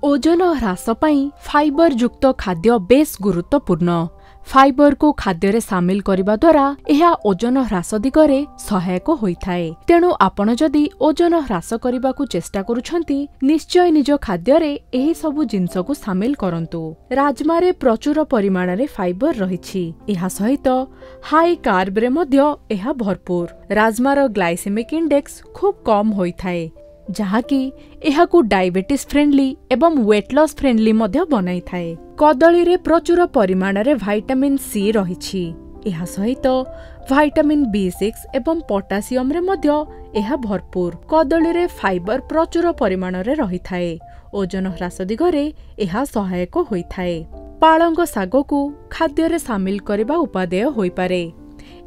ओजन ह्रास पई फाइबर युक्त खाद्य बेस गुरुत्वपूर्ण। फाइबर को खाद्य रे सामिल करबा द्वारा एहा ओजन ह्रास दिगरे सहायक होइथाए। तेणु आपण जदि ओजन ह्रास करबा को चेष्टा करूछंती निश्चय निज खाद्य रे एही सबु जिंस को सामिल करंतु। राजमा रे प्रचुर परिमाण रे फाइबर रहिछि। एहा सहित हाई कार्ब रे मध्य एहा भरपूर। राजमार ग्लाइसेमिक इंडेक्स खूब कम होइथाए, जहाँकि एहाकू डायबिटीज फ्रेंडली एवं वेट लॉस फ्रेंडली मध्य बनाई थाए। कदली रे प्रचुर परिमाण रे विटामिन सी रहिछि। एहा सहित विटामिन B6 एवं पोटासियम रे मध्य एहा भरपूर। कदली रे फाइबर प्रचुर परिमाण रे रहिथाए। ओजन ह्रास दिगरे एहा सहायक होइथाए। पालंग साग को खाद्य रे सामिल करबा उपादेय होई पारे।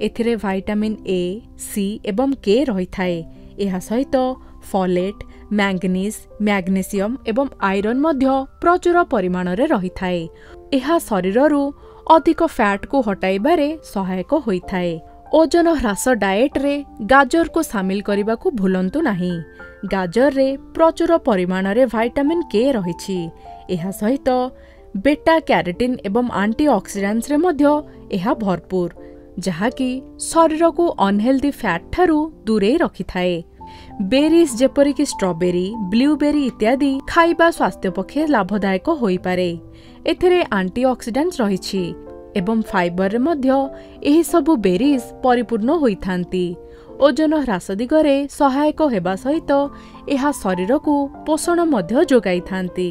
एथिरे विटामिन A, C एवं K रहिथाए। एहा सहित फॉलेट, मैंगनीज, मैग्नेशियम एवं आयरन मध्य प्रचुर परिमाण रे रहिथाए। एहा शरीररू अधिक फैट को हटाइबारे सहायक होइथाए। ओजन ह्रास डाएट रे गाजर को सामिल करबा को भूलंतु नाही। गाजर रे प्रचुर परिमाण रे विटामिन K रहिछि। एहा सहित बेटा कैरोटीन एवं एंटीऑक्सीडेंट्स रे मध्य एहा भरपूर, जहाँकि शरीर को अनहेल्दी फैट ठारू दूरे रखिथाए। बेरीज जेपरिक स्ट्रॉबेरी, ब्लूबेरी इत्यादि खाइबा स्वास्थ्य पक्षे लाभदायक होई पारे। एथिरे एंटीऑक्सीडेंट्स रहिछि एवं फाइबर रे मध्य एही सबु बेरीज परिपूर्ण होइथांती। ओजन ह्रास दिगरे सहायक हेबा सहित एहा शरीर को पोषण मध्य जोगाइथांती।